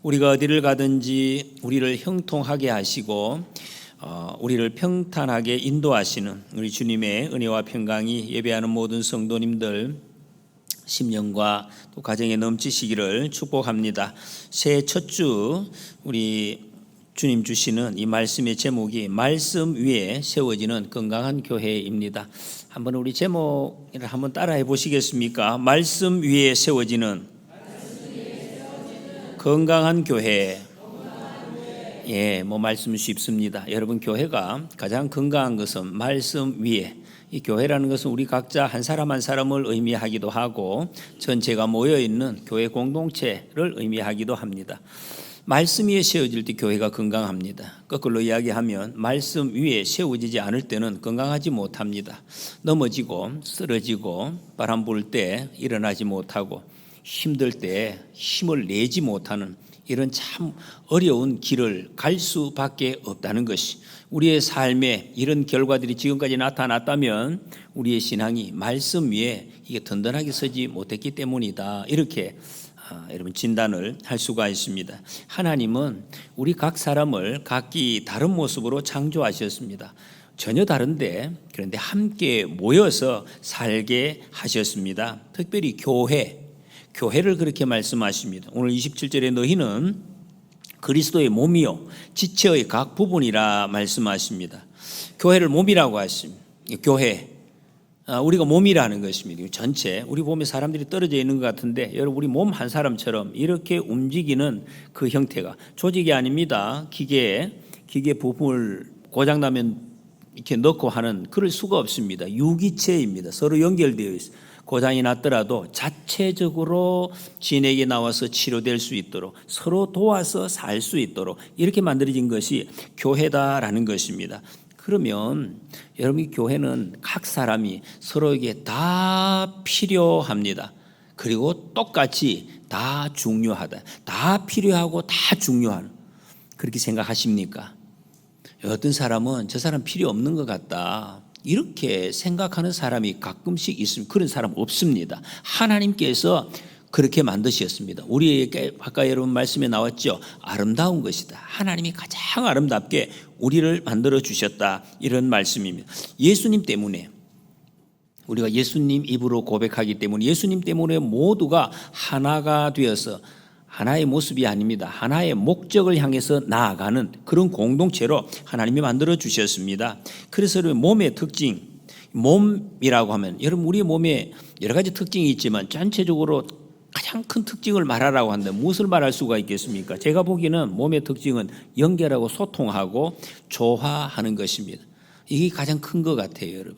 우리가 어디를 가든지 우리를 형통하게 하시고 우리를 평탄하게 인도하시는 우리 주님의 은혜와 평강이 예배하는 모든 성도님들 심령과 또 가정에 넘치시기를 축복합니다. 새해 첫 주 우리 주님 주시는 이 말씀의 제목이 말씀 위에 세워지는 건강한 교회입니다. 한번 우리 제목을 한번 따라해 보시겠습니까? 말씀 위에 세워지는 건강한 교회. 말씀 쉽습니다. 여러분, 교회가 가장 건강한 것은 말씀 위에. 이 교회라는 것은 우리 각자 한 사람 한 사람을 의미하기도 하고 전체가 모여 있는 교회 공동체를 의미하기도 합니다. 말씀 위에 세워질 때 교회가 건강합니다. 거꾸로 이야기하면 말씀 위에 세워지지 않을 때는 건강하지 못합니다. 넘어지고 쓰러지고 바람 불 때 일어나지 못하고 힘들 때 힘을 내지 못하는 이런 참 어려운 길을 갈 수밖에 없다는 것이, 우리의 삶에 이런 결과들이 지금까지 나타났다면 우리의 신앙이 말씀 위에 이게 든든하게 서지 못했기 때문이다, 이렇게 여러분 진단을 할 수가 있습니다. 하나님은 우리 각 사람을 각기 다른 모습으로 창조하셨습니다. 전혀 다른데 그런데 함께 모여서 살게 하셨습니다. 특별히 교회를 그렇게 말씀하십니다. 오늘 27절에 너희는 그리스도의 몸이요 지체의 각 부분이라 말씀하십니다. 교회를 몸이라고 하십니다. 교회, 우리가 몸이라는 것입니다. 전체, 우리 보면 사람들이 떨어져 있는 것 같은데 여러분, 우리 몸 한 사람처럼 이렇게 움직이는 그 형태가 조직이 아닙니다. 기계 부품을 고장나면 이렇게 넣고 하는, 그럴 수가 없습니다. 유기체입니다. 서로 연결되어 있어요. 고장이 났더라도 자체적으로 진에게 나와서 치료될 수 있도록, 서로 도와서 살 수 있도록 이렇게 만들어진 것이 교회다라는 것입니다. 그러면 여러분, 교회는 각 사람이 서로에게 다 필요합니다. 그리고 똑같이 다 중요하다. 다 필요하고 다 중요한, 그렇게 생각하십니까? 어떤 사람은 저 사람 필요 없는 것 같다, 이렇게 생각하는 사람이 가끔씩 있으면 그런 사람 없습니다. 하나님께서 그렇게 만드셨습니다. 우리에게 아까 여러분 말씀에 나왔죠. 아름다운 것이다. 하나님이 가장 아름답게 우리를 만들어 주셨다, 이런 말씀입니다. 예수님 때문에, 우리가 예수님 입으로 고백하기 때문에, 예수님 때문에 모두가 하나가 되어서, 하나의 모습이 아닙니다, 하나의 목적을 향해서 나아가는 그런 공동체로 하나님이 만들어 주셨습니다. 그래서 몸의 특징, 몸이라고 하면 여러분, 우리 몸에 여러 가지 특징이 있지만 전체적으로 가장 큰 특징을 말하라고 한다면 무엇을 말할 수가 있겠습니까? 제가 보기에는 몸의 특징은 연결하고 소통하고 조화하는 것입니다. 이게 가장 큰 것 같아요. 여러분,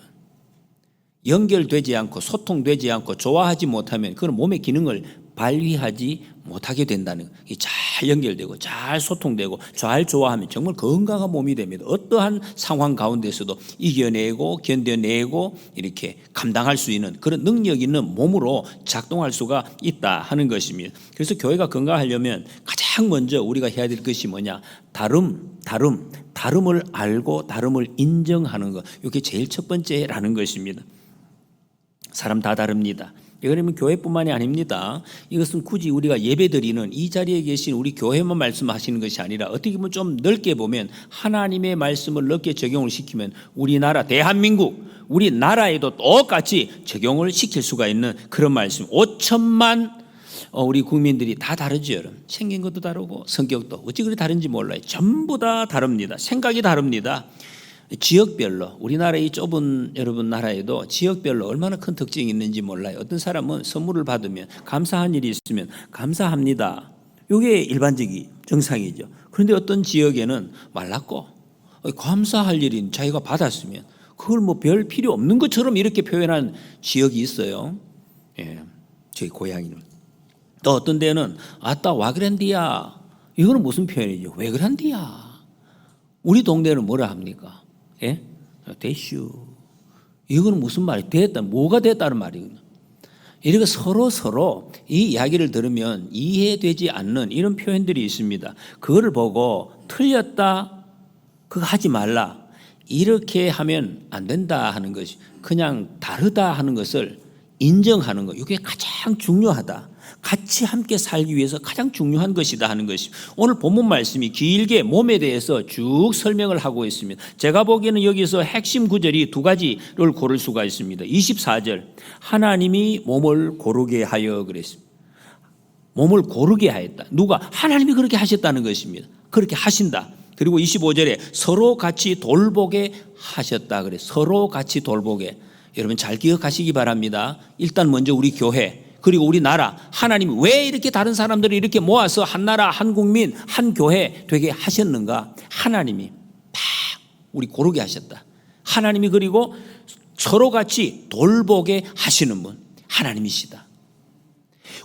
연결되지 않고 소통되지 않고 조화하지 못하면 그건 몸의 기능을 발휘하지 못하게 된다는 거예요. 잘 연결되고 잘 소통되고 잘 조화하면 정말 건강한 몸이 됩니다. 어떠한 상황 가운데서도 이겨내고 견뎌내고 이렇게 감당할 수 있는 그런 능력 있는 몸으로 작동할 수가 있다 하는 것입니다. 그래서 교회가 건강하려면 가장 먼저 우리가 해야 될 것이 뭐냐? 다름을 알고 다름을 인정하는 것, 이게 제일 첫 번째라는 것입니다. 사람 다 다릅니다. 그러면 교회뿐만이 아닙니다. 이것은 굳이 우리가 예배드리는 이 자리에 계신 우리 교회만 말씀하시는 것이 아니라 어떻게 보면 좀 넓게 보면 하나님의 말씀을 넓게 적용을 시키면 우리나라 대한민국, 우리나라에도 똑같이 적용을 시킬 수가 있는 그런 말씀. 5천만 우리 국민들이 다 다르죠. 생긴 것도 다르고 성격도 어찌 그리 다른지 몰라요. 전부 다 다릅니다. 생각이 다릅니다. 지역별로, 우리나라의 좁은 여러분 나라에도 지역별로 얼마나 큰 특징이 있는지 몰라요. 어떤 사람은 선물을 받으면, 감사한 일이 있으면 감사합니다, 이게 일반적인 정상이죠. 그런데 어떤 지역에는 말랐고 감사할 일인 자기가 받았으면 그걸 뭐 별 필요 없는 것처럼 이렇게 표현한 지역이 있어요. 저희 고향이는. 또 어떤 데는 아따 와 그란디야, 이거는 무슨 표현이죠? 왜 그란디야? 우리 동네는 뭐라 합니까? 대슈. 이거는 무슨 말이 됐다, 뭐가 됐다는 말이거든요. 이렇게 서로 이 이야기를 들으면 이해되지 않는 이런 표현들이 있습니다. 그거를 보고 틀렸다, 그거 하지 말라, 이렇게 하면 안 된다 하는 것이, 그냥 다르다 하는 것을 인정하는 것, 이게 가장 중요하다. 같이 함께 살기 위해서 가장 중요한 것이다 하는 것입니다. 오늘 본문 말씀이 길게 몸에 대해서 쭉 설명을 하고 있습니다. 제가 보기에는 여기서 핵심 구절이 두 가지를 고를 수가 있습니다. 24절 하나님이 몸을 고르게 하여 그랬습니다. 몸을 고르게 하였다. 누가? 하나님이 그렇게 하셨다는 것입니다. 그렇게 하신다. 그리고 25절에 서로 같이 돌보게 하셨다 그래. 서로 같이 돌보게. 여러분 잘 기억하시기 바랍니다. 일단 먼저 우리 교회 그리고 우리나라 하나님이 왜 이렇게 다른 사람들을 이렇게 모아서 한 나라 한 국민 한 교회 되게 하셨는가? 하나님이 다 우리 고르게 하셨다. 하나님이 그리고 서로 같이 돌보게 하시는 분 하나님이시다.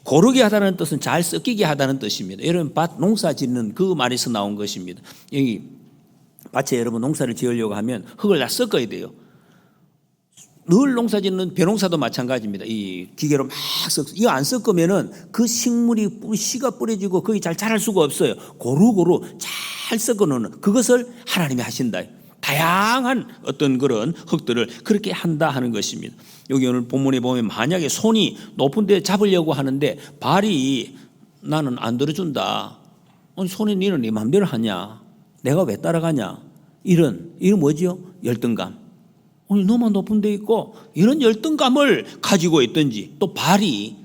고르게 하다는 뜻은 잘 섞이게 하다는 뜻입니다. 여러분 밭 농사 짓는 그 말에서 나온 것입니다. 여기 밭에 여러분 농사를 지으려고 하면 흙을 다 섞어야 돼요. 늘 농사 짓는 벼농사도 마찬가지입니다. 이 기계로 막 섞어. 이거 안 섞으면은 그 식물이 씨가 뿌려지고 거기 잘 자랄 수가 없어요. 고루고루 잘 섞어 놓는 그것을 하나님이 하신다. 다양한 어떤 그런 흙들을 그렇게 한다 하는 것입니다. 여기 오늘 본문에 보면 만약에 손이 높은 데 잡으려고 하는데 발이 나는 안 들어준다. 아니 손에 니는 네 마음대로 하냐? 내가 왜 따라가냐? 이런 뭐죠? 열등감. 아니 너만 높은 데 있고 이런 열등감을 가지고 있든지 또 발이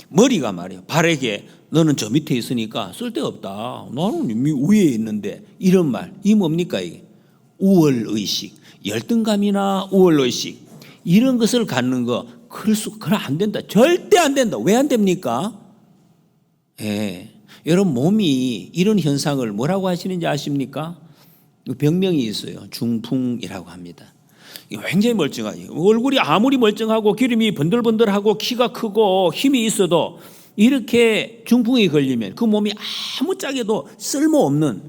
머리가 말이에요. 발에게 너는 저 밑에 있으니까 쓸데없다. 나는 이미 위에 있는데 이런 말. 이 뭡니까 이게? 우월의식. 열등감이나 우월의식 이런 것을 갖는 거 그럼 안 된다. 절대 안 된다. 왜 안 됩니까? 예. 여러분 몸이 이런 현상을 뭐라고 하시는지 아십니까? 병명이 있어요. 중풍이라고 합니다. 굉장히 멀쩡하죠. 얼굴이 아무리 멀쩡하고 기름이 번들번들하고 키가 크고 힘이 있어도 이렇게 중풍이 걸리면 그 몸이 아무짝에도 쓸모없는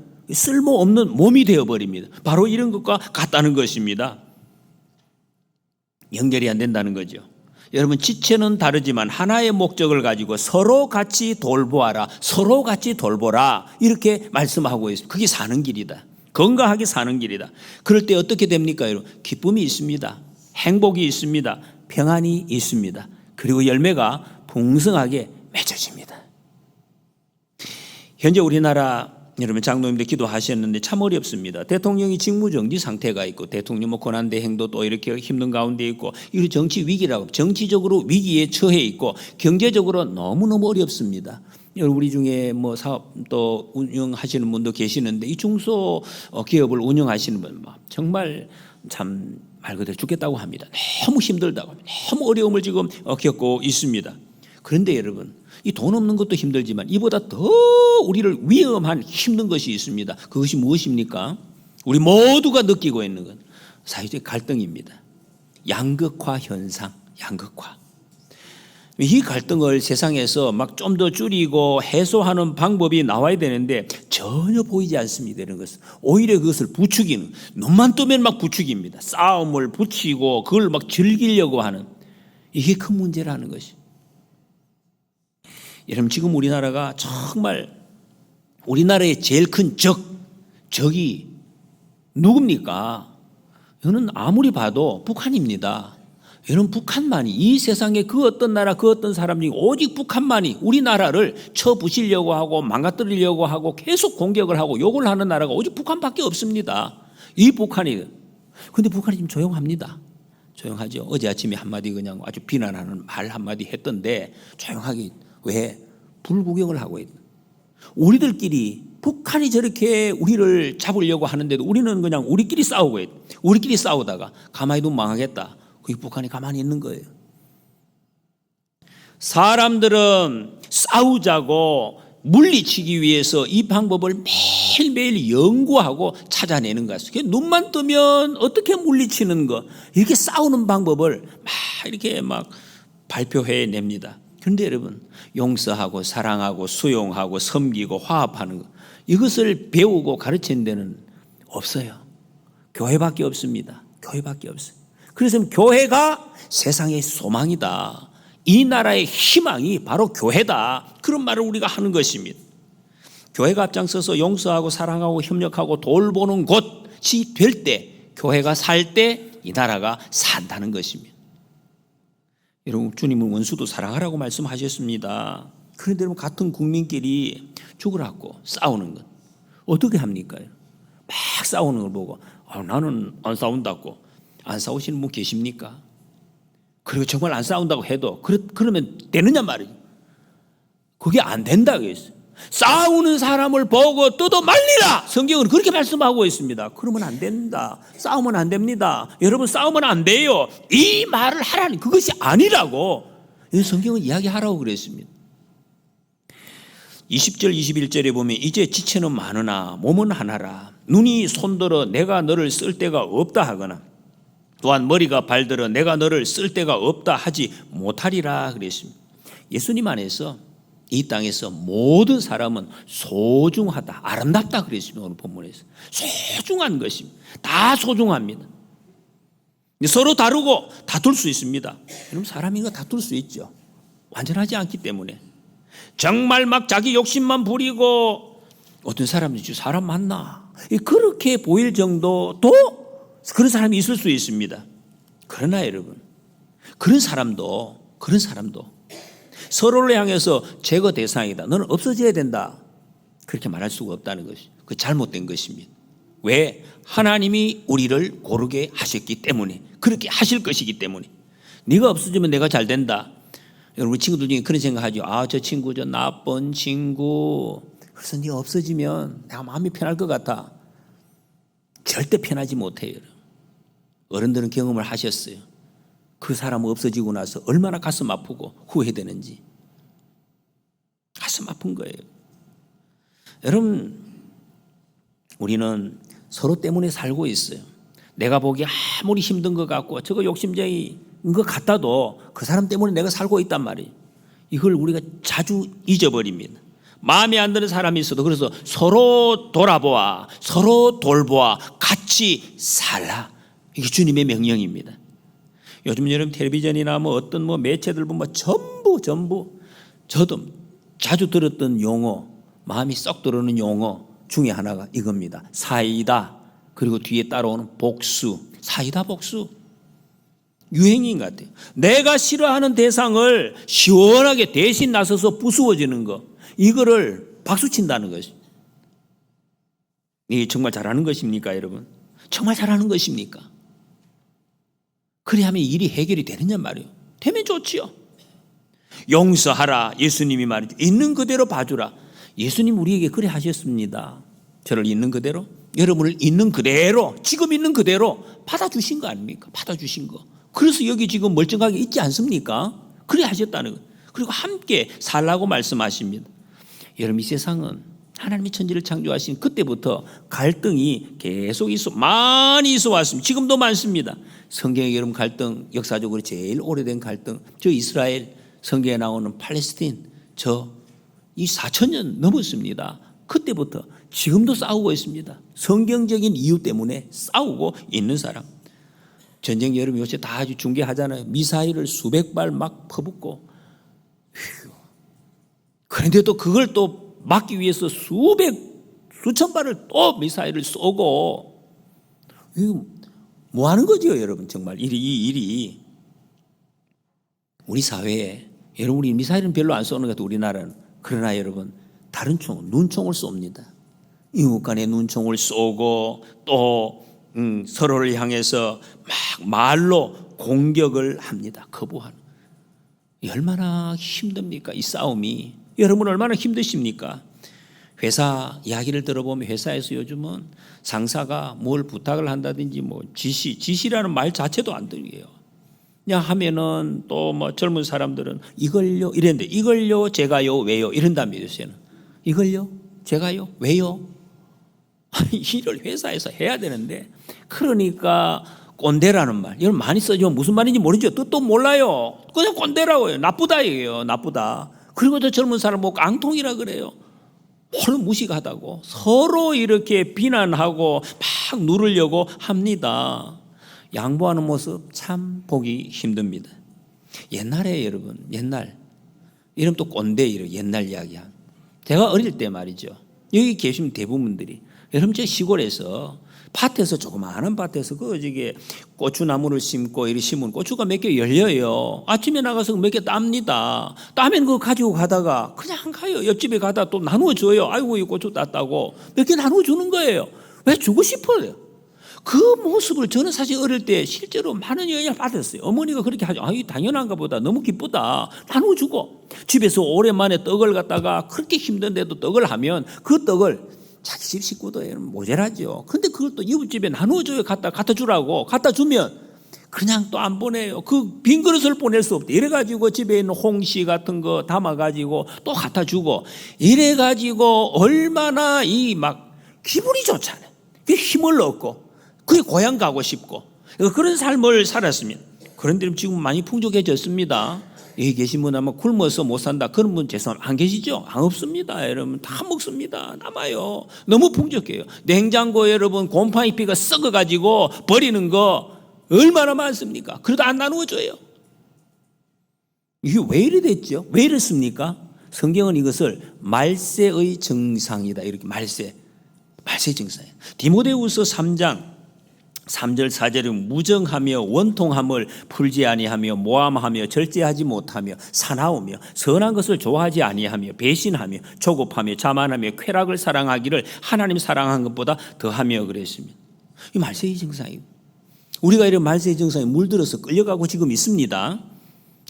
몸이 되어버립니다. 바로 이런 것과 같다는 것입니다. 연결이 안 된다는 거죠. 여러분 지체는 다르지만 하나의 목적을 가지고 서로 같이 돌보아라. 서로 같이 돌보라. 이렇게 말씀하고 있습니다. 그게 사는 길이다. 건강하게 사는 길이다. 그럴 때 어떻게 됩니까? 여러분? 기쁨이 있습니다. 행복이 있습니다. 평안이 있습니다. 그리고 열매가 풍성하게 맺어집니다. 현재 우리나라 여러분 장로님들 기도하셨는데 참 어렵습니다. 대통령이 직무정지 상태가 있고 대통령 권한대행도 또 이렇게 힘든 가운데 있고 이 정치 위기라고 정치적으로 위기에 처해 있고 경제적으로 너무너무 어렵습니다. 우리 중에 뭐 사업 또 운영하시는 분도 계시는데 이 중소 기업을 운영하시는 분 정말 참 말 그대로 죽겠다고 합니다. 너무 힘들다고 합니다. 너무 어려움을 지금 겪고 있습니다. 그런데 여러분 이 돈 없는 것도 힘들지만 이보다 더 우리를 위험한 힘든 것이 있습니다. 그것이 무엇입니까? 우리 모두가 느끼고 있는 건 사회적 갈등입니다. 양극화 현상, 양극화. 이 갈등을 세상에서 막 좀 더 줄이고 해소하는 방법이 나와야 되는데 전혀 보이지 않습니다. 이런 것은 오히려 그것을 부추기는 눈만 뜨면 막 부추깁니다. 싸움을 붙이고 그걸 막 즐기려고 하는 이게 큰 문제라는 것이. 여러분 지금 우리나라가 정말 우리나라의 제일 큰 적이 누굽니까? 이거는 아무리 봐도 북한입니다. 여러분 북한만이 이 세상에 그 어떤 나라 그 어떤 사람 중에 오직 북한만이 우리나라를 쳐부시려고 하고 망가뜨리려고 하고 계속 공격을 하고 욕을 하는 나라가 오직 북한밖에 없습니다. 이 북한이. 그런데 북한이 지금 조용합니다. 조용하죠. 어제 아침에 한마디 그냥 아주 비난하는 말 한마디 했던데 조용하게. 왜? 불구경을 하고 있는. 우리들끼리 북한이 저렇게 우리를 잡으려고 하는데도 우리는 그냥 우리끼리 싸우고 있다. 우리끼리 싸우다가 가만히 두면 망하겠다. 그 북한이 가만히 있는 거예요. 사람들은 싸우자고 물리치기 위해서 이 방법을 매일매일 연구하고 찾아내는 것이에요. 눈만 뜨면 어떻게 물리치는 거 이렇게 싸우는 방법을 막 이렇게 막 발표해 냅니다. 그런데 여러분 용서하고 사랑하고 수용하고 섬기고 화합하는 것 이것을 배우고 가르치는 데는 없어요. 교회밖에 없습니다. 교회밖에 없어요. 그래서 교회가 세상의 소망이다. 이 나라의 희망이 바로 교회다. 그런 말을 우리가 하는 것입니다. 교회가 앞장서서 용서하고 사랑하고 협력하고 돌보는 곳이 될 때 교회가 살 때 이 나라가 산다는 것입니다. 여러분, 주님은 원수도 사랑하라고 말씀하셨습니다. 그런데 여러분, 같은 국민끼리 죽으라고 싸우는 것 어떻게 합니까? 막 싸우는 걸 보고 나는 안 싸운다고. 안 싸우시는 분 계십니까? 그리고 정말 안 싸운다고 해도 그러면 되느냐 말이죠. 그게 안 된다고 했어요. 싸우는 사람을 보고 뜯어 말리라. 성경은 그렇게 말씀하고 있습니다. 그러면 안 된다. 싸우면 안 됩니다. 여러분, 싸우면 안 돼요. 이 말을 하라니, 그것이 아니라고 성경은 이야기하라고 그랬습니다. 20절 21절에 보면 이제 지체는 많으나 몸은 하나라. 눈이 손들어 내가 너를 쓸 데가 없다 하거나 또한 머리가 발들어 내가 너를 쓸 데가 없다 하지 못하리라 그랬습니다. 예수님 안에서 이 땅에서 모든 사람은 소중하다, 아름답다 그랬습니다. 오늘 본문에서 소중한 것입니다. 다 소중합니다. 서로 다르고 다툴 수 있습니다. 여러분, 사람인가 다툴 수 있죠. 완전하지 않기 때문에. 정말 막 자기 욕심만 부리고 어떤 사람들이 사람 맞나 그렇게 보일 정도도 그런 사람이 있을 수 있습니다. 그러나 여러분, 그런 사람도 서로를 향해서 제거 대상이다, 너는 없어져야 된다, 그렇게 말할 수가 없다는 것이 그 잘못된 것입니다. 왜? 하나님이 우리를 고르게 하셨기 때문에, 그렇게 하실 것이기 때문에. 네가 없어지면 내가 잘 된다. 여러분, 친구들 중에 그런 생각하죠. 저 친구 저 나쁜 친구, 그래서 네가 없어지면 내가 마음이 편할 것 같아. 절대 편하지 못해요. 어른들은 경험을 하셨어요. 그 사람 없어지고 나서 얼마나 가슴 아프고 후회되는지. 가슴 아픈 거예요. 여러분, 우리는 서로 때문에 살고 있어요. 내가 보기에 아무리 힘든 것 같고 저거 욕심쟁이인 것 같아도 그 사람 때문에 내가 살고 있단 말이에요. 이걸 우리가 자주 잊어버립니다. 마음에 안 드는 사람이 있어도 그래서 서로 돌아보아, 서로 돌보아, 같이 살라. 이게 주님의 명령입니다. 요즘 여러분 텔레비전이나 어떤 매체들 보면 전부 저도 자주 들었던 용어, 마음이 썩 들어오는 용어 중에 하나가 이겁니다. 사이다, 그리고 뒤에 따라오는 복수. 사이다, 복수. 유행인 것 같아요. 내가 싫어하는 대상을 시원하게 대신 나서서 부수어지는 거, 이거를 박수 친다는 것이. 이게 정말 잘하는 것입니까, 여러분? 정말 잘하는 것입니까? 그래야만 일이 해결이 되느냐 말이에요. 되면 좋지요. 용서하라. 예수님이 말이죠. 있는 그대로 봐주라. 예수님 우리에게 그래 하셨습니다. 저를 있는 그대로, 여러분을 있는 그대로, 지금 있는 그대로 받아주신 거 아닙니까? 받아주신 거. 그래서 여기 지금 멀쩡하게 있지 않습니까? 그래 하셨다는 거. 그리고 함께 살라고 말씀하십니다. 여러분, 이 세상은 하나님이 천지를 창조하신 그때부터 갈등이 계속 많이 있어 왔습니다. 지금도 많습니다. 성경에 여러분 갈등, 역사적으로 제일 오래된 갈등, 저 이스라엘, 성경에 나오는 팔레스틴, 이 4,000년 넘었습니다. 그때부터 지금도 싸우고 있습니다. 성경적인 이유 때문에 싸우고 있는 사람. 전쟁 여러분 요새 다 아주 중계하잖아요. 미사일을 수백 발 막 퍼붓고, 그런데도 그걸 또 막기 위해서 수천 발을 또 미사일을 쏘고, 이거 뭐 하는 거죠, 여러분? 정말 이 일이 우리 사회에, 여러분, 우리 미사일은 별로 안 쏘는 것 같아요, 우리나라는. 그러나 여러분, 다른 총, 눈총을 쏩니다. 이웃 간에 눈총을 쏘고 또 서로를 향해서 막 말로 공격을 합니다. 거부하는. 얼마나 힘듭니까, 이 싸움이. 여러분 얼마나 힘드십니까? 회사 이야기를 들어보면 회사에서 요즘은 상사가 뭘 부탁을 한다든지 지시라는 말 자체도 안 들려요. 그냥 하면은 또 젊은 사람들은 이걸요 이랬는데, 이걸요 제가요 왜요 이런답니다. 요새는 이걸요 제가요 왜요. 일을 회사에서 해야 되는데, 그러니까 꼰대라는 말, 이걸 많이 써주면 무슨 말인지 모르죠. 뜻도 몰라요. 그냥 꼰대라고요. 나쁘다 이게요. 나쁘다. 그리고 저 젊은 사람 깡통이라 그래요. 홀로 무식하다고 서로 이렇게 비난하고 막 누르려고 합니다. 양보하는 모습 참 보기 힘듭니다. 옛날에 여러분, 이름 또 꼰대, 옛날 이야기야. 제가 어릴 때 말이죠. 여기 계신 대부분들이, 여러분 제 시골에서 밭에서 조그마한 밭에서 저게 고추나무를 심고 이렇게 심은 고추가 몇 개 열려요. 아침에 나가서 몇 개 땁니다. 따면 그거 가지고 가다가 그냥 가요. 옆집에 가다 또 나누어 줘요. 아이고 이 고추 땄다고 몇 개 나누어 주는 거예요. 왜 주고 싶어요? 그 모습을 저는 사실 어릴 때 실제로 많은 영향을 받았어요. 어머니가 그렇게 하죠. 이 당연한가 보다. 너무 기쁘다. 나눠주고. 집에서 오랜만에 떡을 갖다가 그렇게 힘든데도 떡을 하면 그 떡을 자기 집 식구도 모자라죠. 근데 그걸 또 이웃집에 나눠줘요. 갖다 주라고. 갖다 주면 그냥 또 안 보내요. 그 빈 그릇을 보낼 수 없대. 이래가지고 집에 있는 홍시 같은 거 담아가지고 또 갖다 주고. 이래가지고 얼마나 기분이 좋잖아요. 힘을 얻고. 그게 고향 가고 싶고. 그런 삶을 살았으면. 그런데 지금 많이 풍족해졌습니다. 여기 계신 분 아마 굶어서 못 산다 그런 분 죄송합니다. 안 계시죠? 안 없습니다. 여러분 다 먹습니다. 남아요. 너무 풍족해요. 냉장고에 여러분 곰팡이피가 썩어가지고 버리는 거 얼마나 많습니까? 그래도 안 나누어줘요. 이게 왜 이래 됐죠? 왜 이렇습니까? 성경은 이것을 말세의 증상이다. 이렇게 말세의 증상이에요. 디모데후서 3장 3절 4절은 무정하며 원통함을 풀지 아니하며 모함하며 절제하지 못하며 사나우며 선한 것을 좋아하지 아니하며 배신하며 조급하며 자만하며 쾌락을 사랑하기를 하나님 사랑한 것보다 더하며 그랬습니다. 이 말세의 증상입니다. 우리가 이런 말세의 증상에 물들어서 끌려가고 지금 있습니다.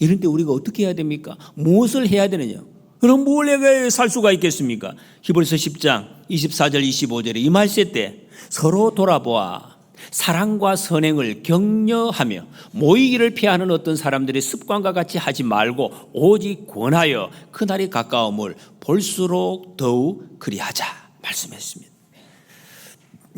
이런 때 우리가 어떻게 해야 됩니까? 무엇을 해야 되느냐? 그럼 뭘 해야 살 수가 있겠습니까? 히브리서 10장 24절 25절에 이 말세 때 서로 돌아보아 사랑과 선행을 격려하며 모이기를 피하는 어떤 사람들의 습관과 같이 하지 말고 오직 권하여 그날이 가까움을 볼수록 더욱 그리하자 말씀했습니다.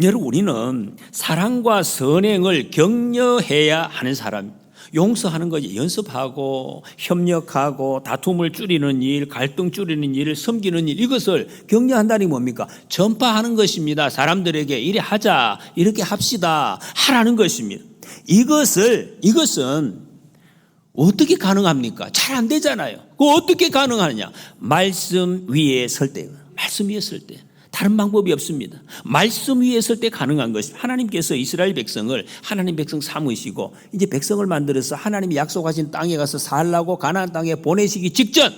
여러분 우리는 사랑과 선행을 격려해야 하는 사람입니다. 용서하는 거지. 연습하고 협력하고 다툼을 줄이는 일, 갈등 줄이는 일, 섬기는 일 이것을 격려한다니 뭡니까? 전파하는 것입니다. 사람들에게 이래 하자, 이렇게 합시다 하라는 것입니다. 이것은 어떻게 가능합니까? 잘 안 되잖아요. 그거 어떻게 가능하냐? 말씀 위에 설 때, 말씀 위에 설 때. 다른 방법이 없습니다. 말씀 위에 설 때 가능한 것입니다. 하나님께서 이스라엘 백성을 하나님 백성 삼으시고 이제 백성을 만들어서 하나님이 약속하신 땅에 가서 살라고 가나안 땅에 보내시기 직전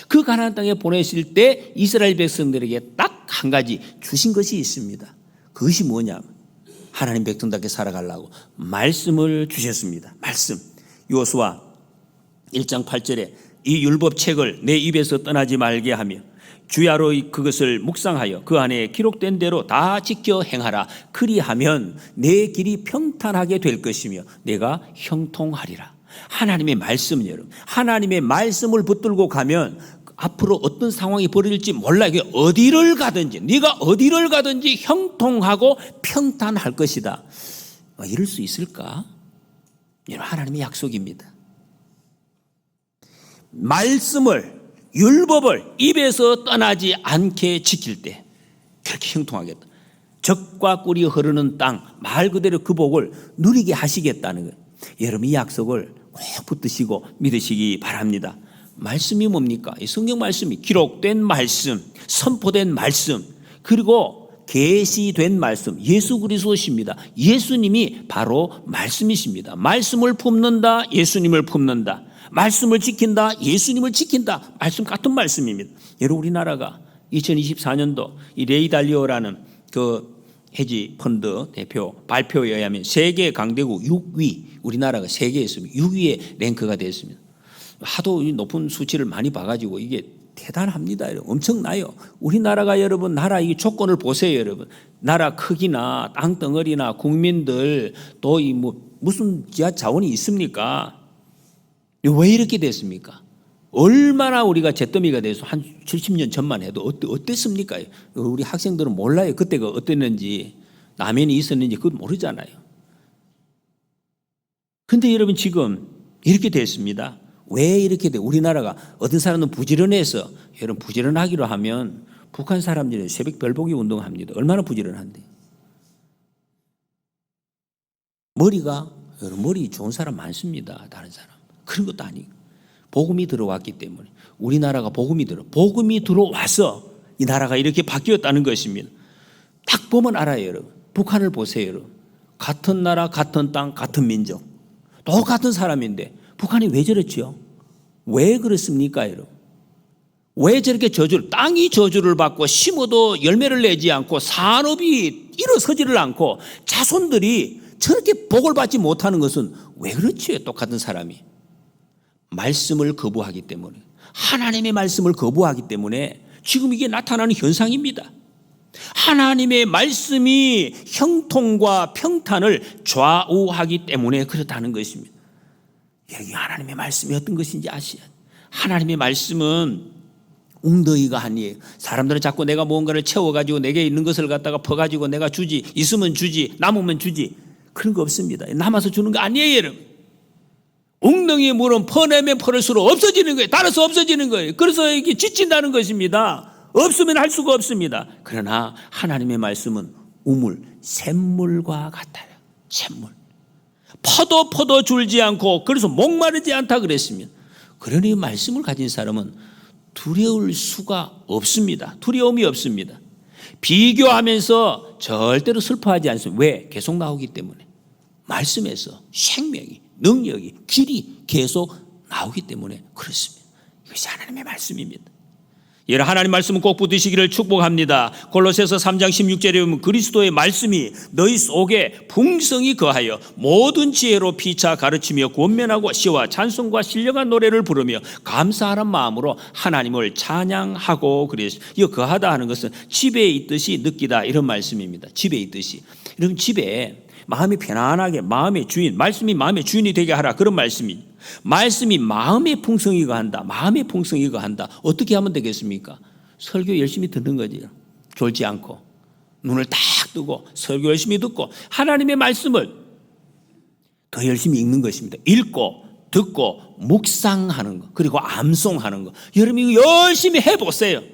그 가나안 땅에 보내실 때 이스라엘 백성들에게 딱 한 가지 주신 것이 있습니다. 그것이 뭐냐? 하나님 백성답게 살아가려고 말씀을 주셨습니다. 말씀. 여호수아 1장 8절에 이 율법책을 내 입에서 떠나지 말게 하며 주야로 그것을 묵상하여 그 안에 기록된 대로 다 지켜 행하라. 그리하면 내 길이 평탄하게 될 것이며 내가 형통하리라. 하나님의 말씀 여러분. 하나님의 말씀을 붙들고 가면 앞으로 어떤 상황이 벌어질지 몰라. 이게 어디를 가든지 네가 어디를 가든지 형통하고 평탄할 것이다. 이럴 수 있을까? 여러분 하나님의 약속입니다. 말씀을 율법을 입에서 떠나지 않게 지킬 때 그렇게 형통하겠다. 적과 꿀이 흐르는 땅 말 그대로 그 복을 누리게 하시겠다는 거예요. 여러분 이 약속을 꼭 붙드시고 믿으시기 바랍니다. 말씀이 뭡니까? 이 성경 말씀이 기록된 말씀, 선포된 말씀, 그리고 계시된 말씀, 예수 그리스도십니다. 예수님이 바로 말씀이십니다. 말씀을 품는다, 예수님을 품는다. 말씀을 지킨다, 예수님을 지킨다. 말씀 같은 말씀입니다. 여러분 우리나라가 2024년도 이 레이 달리오라는 그 헤지 펀드 대표 발표에 의하면 세계 강대국 6위, 우리나라가 세계에서 6위에 랭크가 됐습니다. 하도 높은 수치를 많이 봐가지고 이게 대단합니다. 여러분. 엄청나요. 우리나라가 여러분 나라 이 조건을 보세요. 여러분 나라 크기나 땅덩어리나 국민들 또 이 무슨 지하 자원이 있습니까? 왜 이렇게 됐습니까? 얼마나 우리가 잿더미가 돼서 한 70년 전만 해도 어땠습니까? 우리 학생들은 몰라요. 그때가 어땠는지 라면이 있었는지 그것 모르잖아요. 근데 여러분 지금 이렇게 됐습니다. 왜 이렇게 돼? 우리나라가 어떤 사람은 부지런해서 여러분 부지런하기로 하면 북한 사람들은 새벽 별보기 운동합니다. 얼마나 부지런한데. 여러분 머리 좋은 사람 많습니다. 다른 사람. 그런 것도 아니고 복음이 들어왔기 때문에 우리나라가 복음이 들어와서 이 나라가 이렇게 바뀌었다는 것입니다. 딱 보면 알아요. 여러분 북한을 보세요, 여러분. 같은 나라, 같은 땅, 같은 민족, 똑같은 사람인데 북한이 왜 저랬죠? 왜 그렇습니까, 여러분? 왜 저렇게 땅이 저주를 받고 심어도 열매를 내지 않고 산업이 일어서지를 않고 자손들이 저렇게 복을 받지 못하는 것은 왜 그렇지요? 똑같은 사람이 말씀을 거부하기 때문에, 하나님의 말씀을 거부하기 때문에 지금 이게 나타나는 현상입니다. 하나님의 말씀이 형통과 평탄을 좌우하기 때문에 그렇다는 것입니다. 여기 하나님의 말씀이 어떤 것인지 아시죠? 하나님의 말씀은 웅덩이가 아니에요. 사람들은 자꾸 내가 무언가를 채워가지고 내게 있는 것을 갖다가 퍼가지고 내가 주지, 있으면 주지, 남으면 주지, 그런 거 없습니다. 남아서 주는 거 아니에요, 여러분. 웅덩이의 물은 퍼내면 퍼낼수록 없어지는 거예요. 따라서 없어지는 거예요. 그래서 이게 지친다는 것입니다. 없으면 할 수가 없습니다. 그러나 하나님의 말씀은 우물, 샘물과 같아요. 샘물. 퍼도 줄지 않고 그래서 목마르지 않다 그랬습니다. 그러니 말씀을 가진 사람은 두려울 수가 없습니다. 두려움이 없습니다. 비교하면서 절대로 슬퍼하지 않습니다. 왜? 계속 나오기 때문에. 말씀에서 생명이, 능력이, 길이 계속 나오기 때문에 그렇습니다. 이것이 하나님의 말씀입니다. 여러분, 하나님 말씀은 꼭 붙드시기를 축복합니다. 골로새서 3장 16절에 보면 그리스도의 말씀이 너희 속에 풍성히 거하여 모든 지혜로 피차 가르치며 권면하고 시와 찬송과 신령한 노래를 부르며 감사하는 마음으로 하나님을 찬양하고 그랬어요. 이 거하다 하는 것은 집에 있듯이 느끼다, 이런 말씀입니다. 집에 있듯이. 여러분, 집에 마음이 편안하게, 마음의 주인, 말씀이 마음의 주인이 되게 하라, 그런 말씀입니다. 말씀이 마음의 풍성이 거한다. 마음의 풍성이 거한다. 어떻게 하면 되겠습니까? 설교 열심히 듣는 거지요. 졸지 않고 눈을 딱 뜨고 설교 열심히 듣고 하나님의 말씀을 더 열심히 읽는 것입니다. 읽고 듣고 묵상하는 것, 그리고 암송하는 것. 여러분, 이거 열심히 해보세요.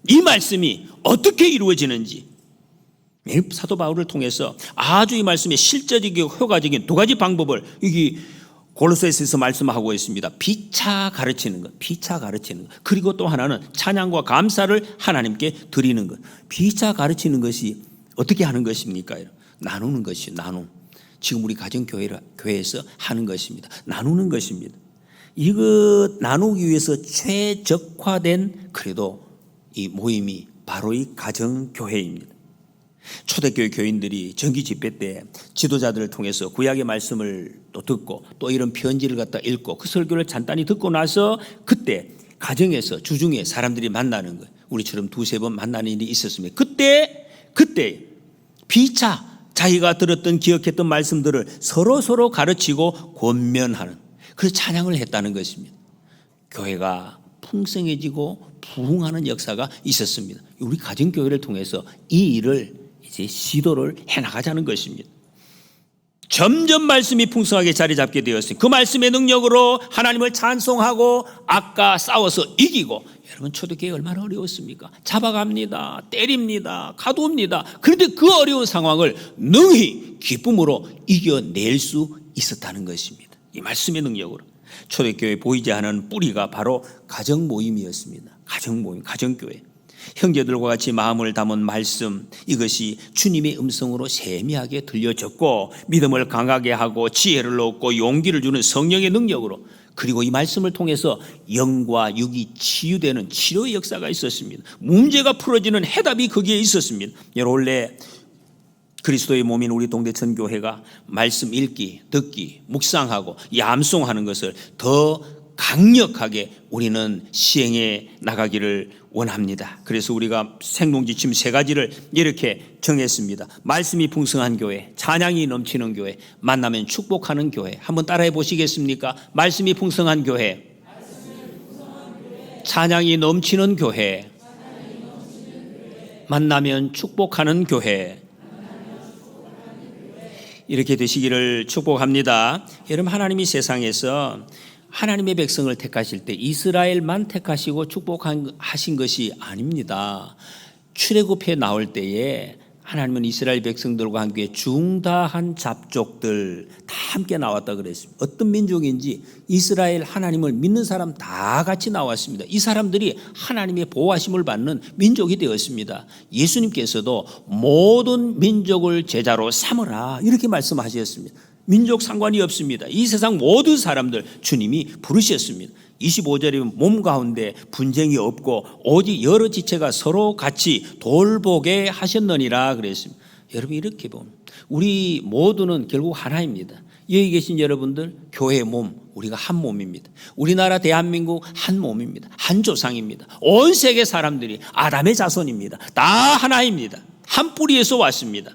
이 말씀이 어떻게 이루어지는지. 사도 바울을 통해서 아주 이 말씀의 실제적이고 효과적인 두 가지 방법을 여기 골로새서에서 말씀하고 있습니다. 피차 가르치는 것, 피차 가르치는 것. 그리고 또 하나는 찬양과 감사를 하나님께 드리는 것. 피차 가르치는 것이 어떻게 하는 것입니까? 나누는 것이요, 나눔. 지금 우리 가정교회에서 하는 것입니다. 나누는 것입니다. 이거 나누기 위해서 최적화된 그래도 이 모임이 바로 이 가정교회입니다. 초대교회 교인들이 정기 집회 때 지도자들을 통해서 구약의 말씀을 또 듣고 또 이런 편지를 갖다 읽고 그 설교를 간단히 듣고 나서 그때 가정에서 주중에 사람들이 만나는 거예요. 우리처럼 두세 번 만나는 일이 있었으면 그때 피차 자기가 들었던 기억했던 말씀들을 서로 가르치고 권면하는, 그래서 찬양을 했다는 것입니다. 교회가 풍성해지고 부흥하는 역사가 있었습니다. 우리 가정교회를 통해서 이 일을 이제 시도를 해나가자는 것입니다. 점점 말씀이 풍성하게 자리 잡게 되었으니 그 말씀의 능력으로 하나님을 찬송하고 아까 싸워서 이기고. 여러분, 초대교회 얼마나 어려웠습니까? 잡아갑니다, 때립니다, 가두옵니다. 그런데 그 어려운 상황을 능히 기쁨으로 이겨낼 수 있었다는 것입니다. 이 말씀의 능력으로. 초대교회 보이지 않은 뿌리가 바로 가정 모임이었습니다. 가정 모임, 가정교회. 형제들과 같이 마음을 담은 말씀, 이것이 주님의 음성으로 세미하게 들려졌고 믿음을 강하게 하고 지혜를 얻고 용기를 주는 성령의 능력으로, 그리고 이 말씀을 통해서 영과 육이 치유되는 치료의 역사가 있었습니다. 문제가 풀어지는 해답이 거기에 있었습니다. 여러분, 원래 그리스도의 몸인 우리 동대천 교회가 말씀 읽기, 듣기, 묵상하고 암송하는 것을 더 강력하게 우리는 시행해 나가기를 원합니다. 그래서 우리가 생동지침 세 가지를 이렇게 정했습니다. 말씀이 풍성한 교회, 찬양이 넘치는 교회, 만나면 축복하는 교회. 한번 따라해 보시겠습니까? 말씀이 풍성한 교회, 찬양이 넘치는 교회, 만나면 축복하는 교회. 이렇게 되시기를 축복합니다. 여러분, 하나님이 세상에서 하나님의 백성을 택하실 때 이스라엘만 택하시고 축복하신 것이 아닙니다. 출애굽해 나올 때에 하나님은 이스라엘 백성들과 함께 중다한 잡족들 다 함께 나왔다 그랬습니다. 어떤 민족인지 이스라엘 하나님을 믿는 사람 다 같이 나왔습니다. 이 사람들이 하나님의 보호하심을 받는 민족이 되었습니다. 예수님께서도 모든 민족을 제자로 삼으라 이렇게 말씀하셨습니다. 민족 상관이 없습니다. 이 세상 모든 사람들 주님이 부르셨습니다. 25절이면 몸 가운데 분쟁이 없고 오직 여러 지체가 서로 같이 돌보게 하셨느니라 그랬습니다. 여러분 이렇게 보면 우리 모두는 결국 하나입니다. 여기 계신 여러분들 교회의 몸, 우리가 한 몸입니다. 우리나라 대한민국 한 몸입니다. 한 조상입니다. 온 세계 사람들이 아담의 자손입니다. 다 하나입니다. 한 뿌리에서 왔습니다.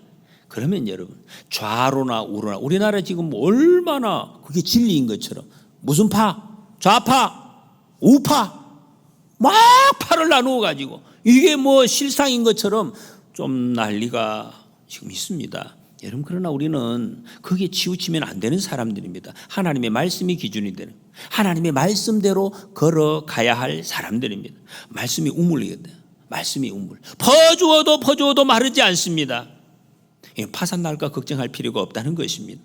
그러면 여러분 좌로나 우로나 우리나라 지금 얼마나 그게 진리인 것처럼 무슨 파? 좌파, 우파, 막 파를 나누어 가지고 이게 뭐 실상인 것처럼 좀 난리가 지금 있습니다. 여러분 그러나 우리는 거기에 치우치면 안 되는 사람들입니다. 하나님의 말씀이 기준이 되는, 하나님의 말씀대로 걸어가야 할 사람들입니다. 말씀이 우물이거든요. 말씀이 우물. 퍼주어도 마르지 않습니다. 파산 날까 걱정할 필요가 없다는 것입니다.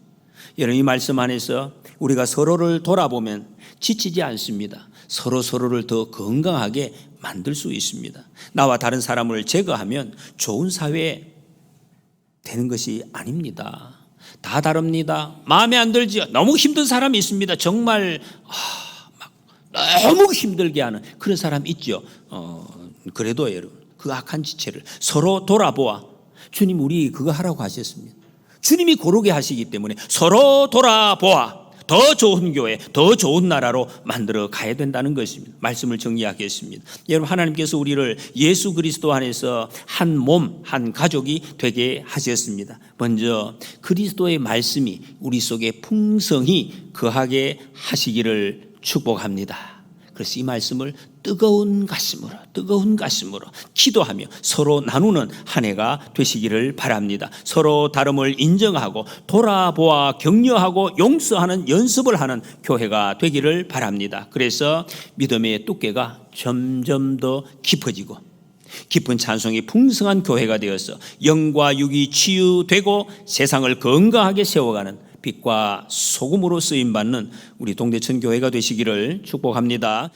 여러분 이 말씀 안에서 우리가 서로를 돌아보면 지치지 않습니다. 서로를 더 건강하게 만들 수 있습니다. 나와 다른 사람을 제거하면 좋은 사회 되는 것이 아닙니다. 다 다릅니다. 마음에 안 들지요. 너무 힘든 사람이 있습니다. 정말 막 너무 힘들게 하는 그런 사람 있죠. 그래도 여러분 그 악한 지체를 서로 돌아보아 주님 우리 그거 하라고 하셨습니다. 주님이 고르게 하시기 때문에 서로 돌아보아 더 좋은 교회, 더 좋은 나라로 만들어 가야 된다는 것입니다. 말씀을 정리하겠습니다. 여러분 하나님께서 우리를 예수 그리스도 안에서 한 몸, 한 가족이 되게 하셨습니다. 먼저 그리스도의 말씀이 우리 속에 풍성히 거하게 하시기를 축복합니다. 그래서 이 말씀을 뜨거운 가슴으로 기도하며 서로 나누는 한 해가 되시기를 바랍니다. 서로 다름을 인정하고 돌아보아 격려하고 용서하는 연습을 하는 교회가 되기를 바랍니다. 그래서 믿음의 두께가 점점 더 깊어지고 깊은 찬송이 풍성한 교회가 되어서 영과 육이 치유되고 세상을 건강하게 세워가는 빛과 소금으로 쓰임받는 우리 동대천 교회가 되시기를 축복합니다.